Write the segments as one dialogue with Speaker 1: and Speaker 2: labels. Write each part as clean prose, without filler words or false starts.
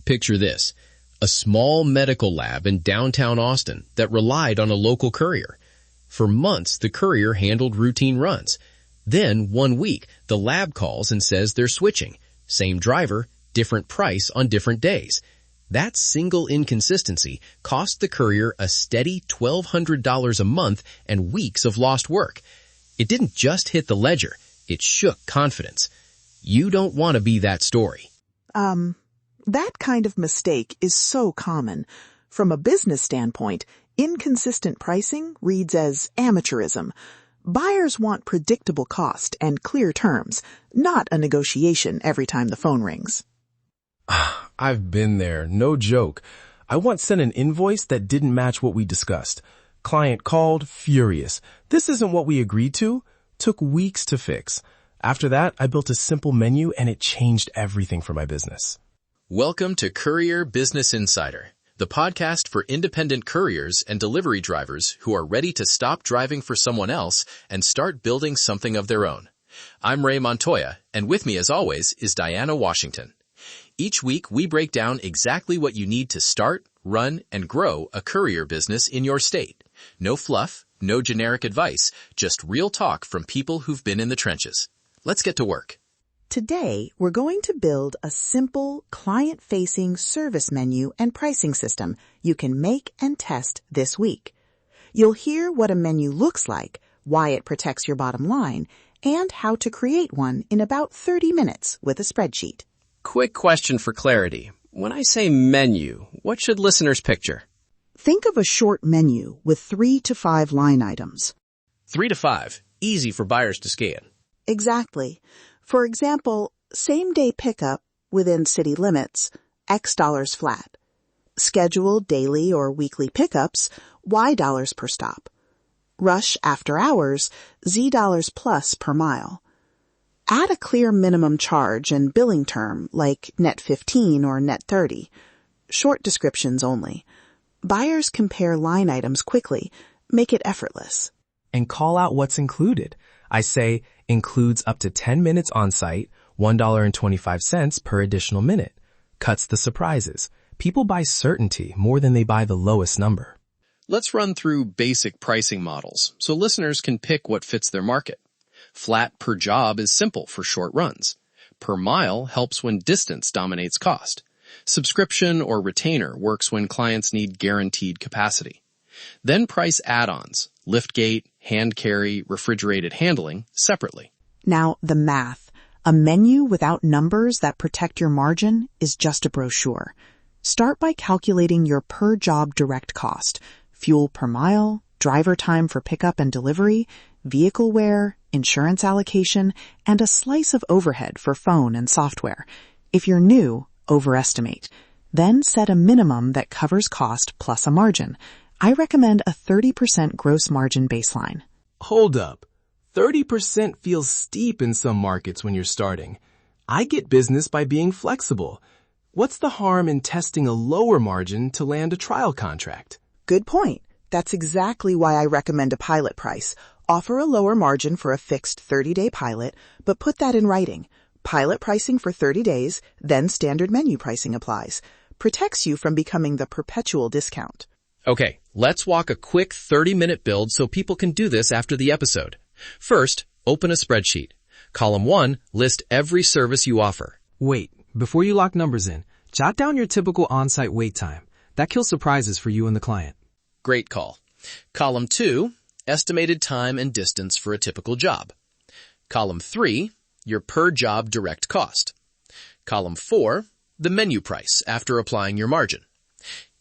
Speaker 1: Picture this, a small medical lab in downtown Austin that relied on a local courier. For months, the courier handled routine runs. Then, one week, the lab calls and says they're switching. Same driver, different price on different days. That single inconsistency cost the courier a steady $1,200 a month and weeks of lost work. It didn't just hit the ledger, it shook confidence. You don't want to be that story.
Speaker 2: That kind of mistake is so common. From a business standpoint, inconsistent pricing reads as amateurism. Buyers want predictable cost and clear terms, not a negotiation every time the phone rings.
Speaker 3: I've been there, no joke. I once sent an invoice that didn't match what we discussed. Client called, furious. This isn't what we agreed to. Took weeks to fix. After that, I built a simple menu and it changed everything for my business.
Speaker 1: Welcome to Courier Business Insider, the podcast for independent couriers and delivery drivers who are ready to stop driving for someone else and start building something of their own. I'm Ray Montoya, and with me as always is Diana Washington. Each week, we break down exactly what you need to start, run, and grow a courier business in your state. No fluff, no generic advice, just real talk from people who've been in the trenches. Let's get to work.
Speaker 2: Today, we're going to build a simple, client-facing service menu and pricing system you can make and test this week. You'll hear what a menu looks like, why it protects your bottom line, and how to create one in about 30 minutes with a spreadsheet.
Speaker 4: Quick question for clarity. When I say menu, what should listeners picture?
Speaker 2: Think of a short menu with 3 to 5 line items.
Speaker 4: 3 to 5. Easy for buyers to scan.
Speaker 2: Exactly. For example, same-day pickup within city limits, X dollars flat. Scheduled daily or weekly pickups, Y dollars per stop. Rush after hours, Z dollars plus per mile. Add a clear minimum charge and billing term like net 15 or net 30. Short descriptions only. Buyers compare line items quickly. Make it effortless.
Speaker 3: And call out what's included. I say, includes up to 10 minutes on-site, $1.25 per additional minute. Cuts the surprises. People buy certainty more than they buy the lowest number.
Speaker 1: Let's run through basic pricing models so listeners can pick what fits their market. Flat per job is simple for short runs. Per mile helps when distance dominates cost. Subscription or retainer works when clients need guaranteed capacity. Then price add-ons, liftgate, hand carry, refrigerated handling, separately.
Speaker 2: Now, the math. A menu without numbers that protect your margin is just a brochure. Start by calculating your per-job direct cost, fuel per mile, driver time for pickup and delivery, vehicle wear, insurance allocation, and a slice of overhead for phone and software. If you're new, overestimate. Then set a minimum that covers cost plus a margin. I recommend a 30% gross margin baseline.
Speaker 3: Hold up. 30% feels steep in some markets when you're starting. I get business by being flexible. What's the harm in testing a lower margin to land a trial contract?
Speaker 2: Good point. That's exactly why I recommend a pilot price. Offer a lower margin for a fixed 30-day pilot, but put that in writing. Pilot pricing for 30 days, then standard menu pricing applies. Protects you from becoming the perpetual discount.
Speaker 1: Okay, let's walk a quick 30-minute build so people can do this after the episode. First, open a spreadsheet. Column 1, list every service you offer.
Speaker 5: Wait, before you lock numbers in, jot down your typical on-site wait time. That kills surprises for you and the client.
Speaker 1: Great call. Column 2, estimated time and distance for a typical job. Column 3, your per-job direct cost. Column 4, the menu price after applying your margin.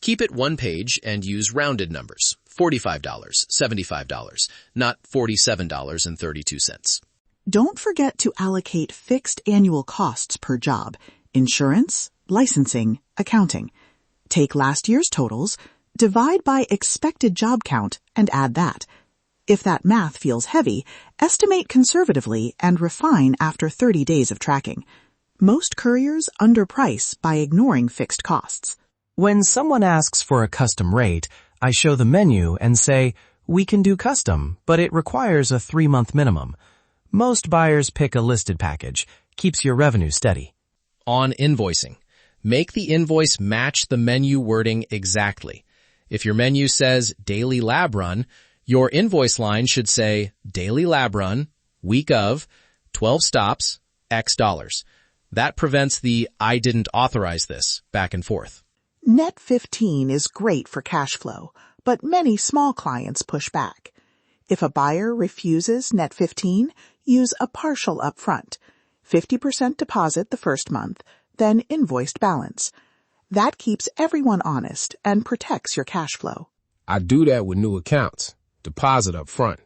Speaker 1: Keep it one page and use rounded numbers, $45, $75, not $47.32.
Speaker 2: Don't forget to allocate fixed annual costs per job, insurance, licensing, accounting. Take last year's totals, divide by expected job count, and add that. If that math feels heavy, estimate conservatively and refine after 30 days of tracking. Most couriers underprice by ignoring fixed costs.
Speaker 3: When someone asks for a custom rate, I show the menu and say, we can do custom, but it requires a 3-month minimum. Most buyers pick a listed package, keeps your revenue steady.
Speaker 1: On invoicing. Make the invoice match the menu wording exactly. If your menu says daily lab run, your invoice line should say daily lab run, week of, 12 stops, X dollars. That prevents the I didn't authorize this back and forth.
Speaker 2: Net 15 is great for cash flow, but many small clients push back. If a buyer refuses Net 15, use a partial upfront, 50% deposit the first month, then invoiced balance. That keeps everyone honest and protects your cash flow.
Speaker 3: I do that with new accounts. Deposit up front.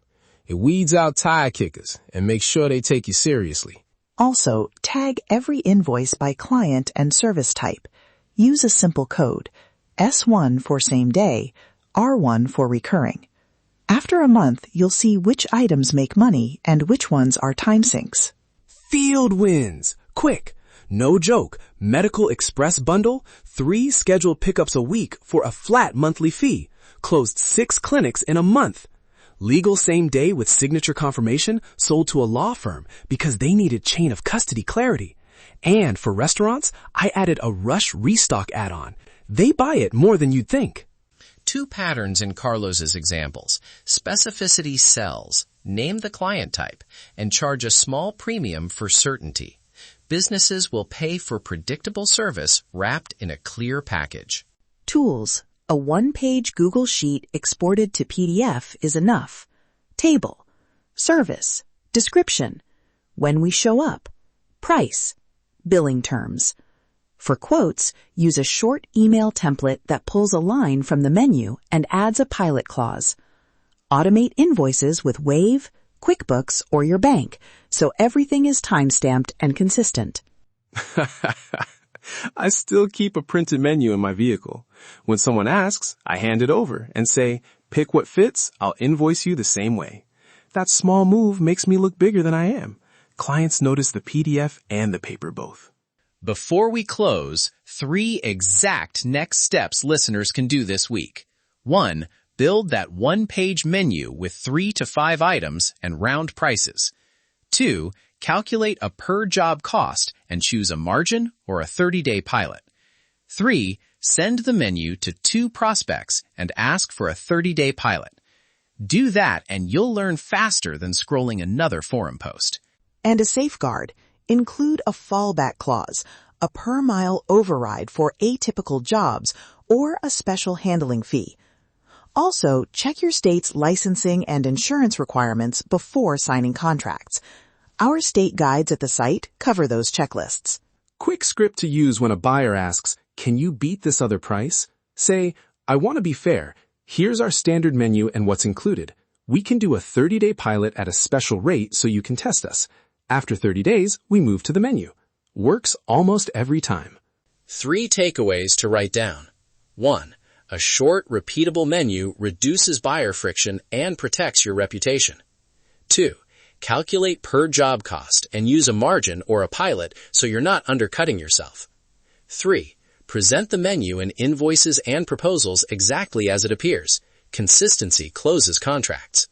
Speaker 3: It weeds out tire kickers and makes sure they take you seriously.
Speaker 2: Also, tag every invoice by client and service type. Use a simple code, S1 for same day, R1 for recurring. After a month, you'll see which items make money and which ones are time sinks.
Speaker 5: Field wins! Quick! No joke. Medical Express bundle, 3 scheduled pickups a week for a flat monthly fee. Closed 6 clinics in a month. Legal same day with signature confirmation sold to a law firm because they needed chain of custody clarity. And for restaurants, I added a rush restock add-on. They buy it more than you'd think.
Speaker 1: 2 patterns in Carlos's examples. Specificity sells, name the client type, and charge a small premium for certainty. Businesses will pay for predictable service wrapped in a clear package.
Speaker 2: Tools. A one-page Google Sheet exported to PDF is enough. Table. Service. Description. When we show up. Price. Billing terms. For quotes, use a short email template that pulls a line from the menu and adds a pilot clause. Automate invoices with Wave, QuickBooks, or your bank, so everything is time-stamped and consistent.
Speaker 3: I still keep a printed menu in my vehicle. When someone asks, I hand it over and say, pick what fits, I'll invoice you the same way. That small move makes me look bigger than I am. Clients notice the PDF and the paper both.
Speaker 1: Before we close, 3 exact next steps listeners can do this week. 1. Build that one-page menu with 3 to 5 items and round prices. 2. Calculate a per-job cost and choose a margin or a 30-day pilot. 3. Send the menu to 2 prospects and ask for a 30-day pilot. Do that and you'll learn faster than scrolling another forum post.
Speaker 2: And a safeguard. Include a fallback clause, a per-mile override for atypical jobs, or a special handling fee. Also, check your state's licensing and insurance requirements before signing contracts. Our state guides at the site cover those checklists.
Speaker 3: Quick script to use when a buyer asks, can you beat this other price? Say, I want to be fair. Here's our standard menu and what's included. We can do a 30-day pilot at a special rate so you can test us. After 30 days, we move to the menu. Works almost every time.
Speaker 1: 3 takeaways to write down. 1. A short, repeatable menu reduces buyer friction and protects your reputation. 2. Calculate per job cost and use a margin or a pilot so you're not undercutting yourself. 3. Present the menu in invoices and proposals exactly as it appears. Consistency closes contracts.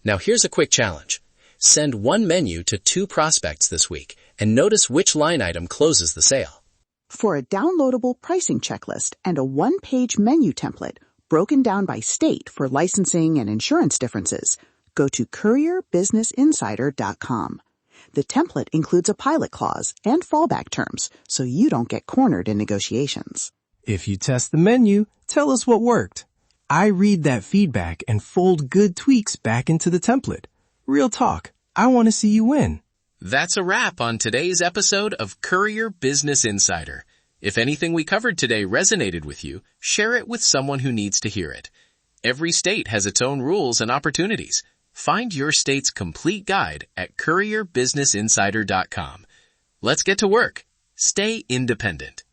Speaker 1: Now here's a quick challenge. Send 1 menu to 2 prospects this week and notice which line item closes the sale.
Speaker 2: For a downloadable pricing checklist and a one-page menu template broken down by state for licensing and insurance differences, go to courierbusinessinsider.com. The template includes a pilot clause and fallback terms, so you don't get cornered in negotiations.
Speaker 3: If you test the menu, tell us what worked. I read that feedback and fold good tweaks back into the template. Real talk. I want to see you win.
Speaker 1: That's a wrap on today's episode of Courier Business Insider. If anything we covered today resonated with you, share it with someone who needs to hear it. Every state has its own rules and opportunities. Find your state's complete guide at courierbusinessinsider.com. Let's get to work. Stay independent.